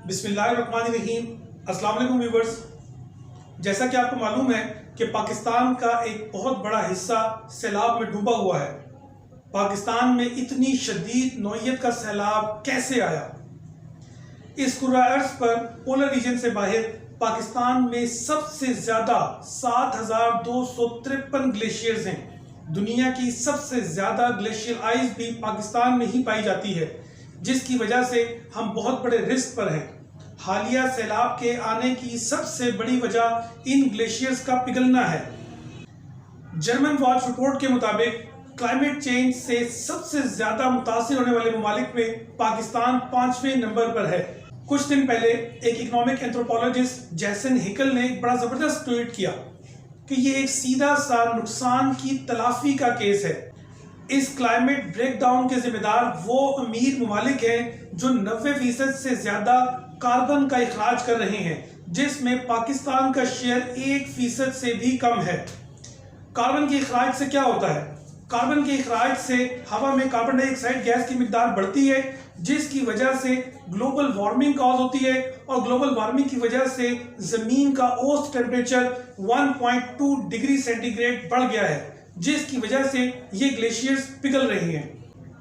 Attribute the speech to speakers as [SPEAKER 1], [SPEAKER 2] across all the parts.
[SPEAKER 1] بسم اللہ الرحمن الرحیم۔ السلام علیکم ویورز۔ جیسا کہ آپ کو معلوم ہے کہ پاکستان کا ایک بہت بڑا حصہ سیلاب میں ڈوبا ہوا ہے۔ پاکستان میں اتنی شدید نوعیت کا سیلاب کیسے آیا؟ اس کرۂ ارض پر پولر ریجن سے باہر پاکستان میں سب سے زیادہ 7,253 گلیشیئرز ہیں۔ دنیا کی سب سے زیادہ گلیشیئر آئس بھی پاکستان میں ہی پائی جاتی ہے، جس کی وجہ سے ہم بہت بڑے رسک پر ہیں۔ حالیہ سیلاب کے آنے کی سب سے بڑی وجہ ان گلیشیئرز کا پگھلنا ہے۔ جرمن واچ رپورٹ کے مطابق کلائمیٹ چینج سے سب سے زیادہ متاثر ہونے والے ممالک میں پاکستان 5ویں نمبر پر ہے۔ کچھ دن پہلے ایک اکنامک اینتھروپولوجسٹ جیسن ہکل نے ایک بڑا زبردست ٹویٹ کیا کہ یہ ایک سیدھا سا نقصان کی تلافی کا کیس ہے۔ اس کلائمیٹ بریک ڈاؤن کے ذمہ دار وہ امیر ممالک ہیں جو 90% سے زیادہ کاربن کا اخراج کر رہے ہیں، جس میں پاکستان کا شیئر 1% سے بھی کم ہے۔ کاربن کے اخراج سے کیا ہوتا ہے؟ کاربن کے اخراج سے ہوا میں کاربن ڈائی آکسائڈ گیس کی مقدار بڑھتی ہے، جس کی وجہ سے گلوبل وارمنگ کاز ہوتی ہے، اور گلوبل وارمنگ کی وجہ سے زمین کا اوسط ٹیمپریچر 1.2 ڈگری سینٹی گریڈ بڑھ گیا ہے، جس کی وجہ سے یہ گلیشیئرز پگھل رہی ہیں۔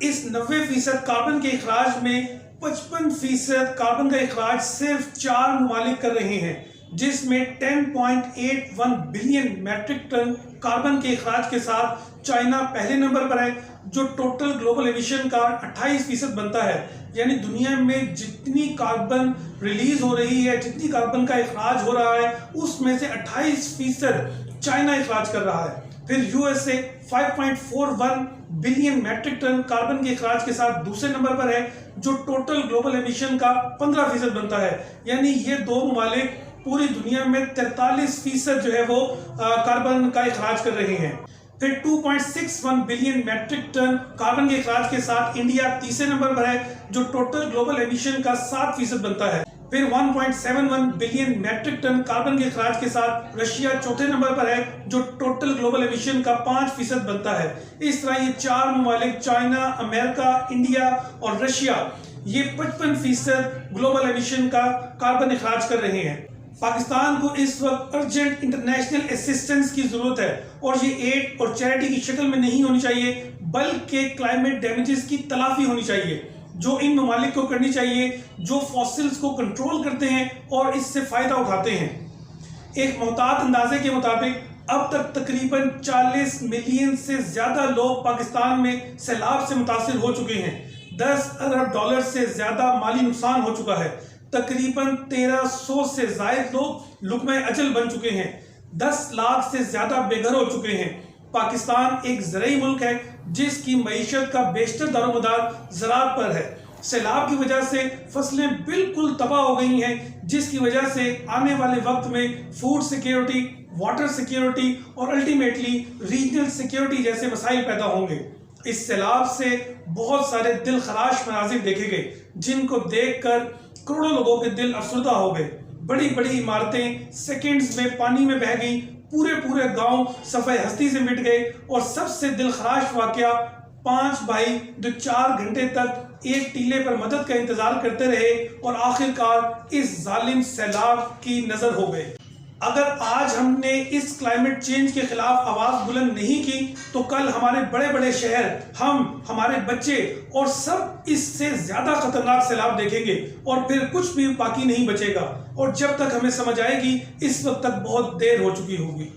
[SPEAKER 1] اس 90% کاربن کے اخراج میں 55% کاربن کا اخراج صرف 4 ممالک کر رہے ہیں، جس میں 10.81 بلین میٹرک ٹن کاربن کے اخراج کے ساتھ چائنا پہلے نمبر پر ہے، جو ٹوٹل گلوبل ایمیشن کا 28% بنتا ہے۔ یعنی دنیا میں جتنی کاربن ریلیز ہو رہی ہے، جتنی کاربن کا اخراج ہو رہا ہے، اس میں سے 28% چائنا اخراج کر رہا ہے۔ پھر U S A 5.41 billion metric ton carbon کے اخراج کے ساتھ دوسرے نمبر پر ہے، جو ٹوٹل گلوبل ایمیشن کا 15% بنتا ہے۔ یعنی یہ دو ممالک پوری دنیا میں 43% جو ہے وہ کاربن کا اخراج کر رہے ہیں۔ پھر 2.61 بلین میٹرک ٹن کاربن کے اخراج کے ساتھ انڈیا تیسرے نمبر پر ہے، جو ٹوٹل گلوبل ایمیشن کا 7% بنتا ہے۔ پھر 1.71 بلین میٹرک ٹن کاربن کے اخراج کے ساتھ رشیا چوتھے نمبر پر ہے، جو ٹوٹل گلوبل ایمیشن کا 5% بنتا ہے۔ اس طرح یہ 4 ممالک چائنا، امریکہ، انڈیا اور رشیا یہ 55% گلوبل ایمیشن کا کاربن اخراج کر رہے ہیں۔ پاکستان کو اس وقت ارجنٹ انٹرنیشنل اسسٹنس کی ضرورت ہے، اور یہ ایڈ اور چیریٹی کی شکل میں نہیں ہونی چاہیے، بلکہ کلائمیٹ ڈیمیجز کی تلافی ہونی چاہیے، جو ان ممالک کو کرنی چاہیے جو فوسلز کو کنٹرول کرتے ہیں اور اس سے فائدہ اٹھاتے ہیں۔ ایک محتاط اندازے کے مطابق اب تک تقریباً 40 ملین سے زیادہ لوگ پاکستان میں سیلاب سے متاثر ہو چکے ہیں۔ 10 ارب ڈالر سے زیادہ مالی نقصان ہو چکا ہے۔ تقریباً 1300 سے زائد لوگ لقمہ اجل بن چکے ہیں۔ 10 لاکھ سے زیادہ بے گھر ہو چکے ہیں۔ پاکستان ایک زرعی ملک ہے، جس کی معیشت کا بیشتر دار و مدار زراعت پر ہے۔ سیلاب کی وجہ سے فصلیں بالکل تباہ ہو گئی ہیں، جس کی وجہ سے آنے والے وقت میں فوڈ سیکیورٹی، واٹر سیکیورٹی اور الٹیمیٹلی ریجنل سیکیورٹی جیسے مسائل پیدا ہوں گے۔ اس سیلاب سے بہت سارے دل خراش مناظر دیکھے گئے، جن کو دیکھ کر کروڑوں لوگوں کے دل افسردہ ہو گئے۔ بڑی بڑی عمارتیں سیکنڈز میں پانی میں بہہ گئیں، پورے گاؤں صفحہ ہستی سے مٹ گئے، اور سب سے دل خراش واقعہ 5 بھائی جو 4 گھنٹے تک ایک ٹیلے پر مدد کا انتظار کرتے رہے اور آخرکار اس ظالم سیلاب کی نظر ہو گئے۔ اگر آج ہم نے اس کلائمیٹ چینج کے خلاف آواز بلند نہیں کی تو کل ہمارے بڑے بڑے شہر، ہمارے بچے اور سب اس سے زیادہ خطرناک سیلاب دیکھیں گے، اور پھر کچھ بھی باقی نہیں بچے گا، اور جب تک ہمیں سمجھ آئے گی اس وقت تک بہت دیر ہو چکی ہوگی۔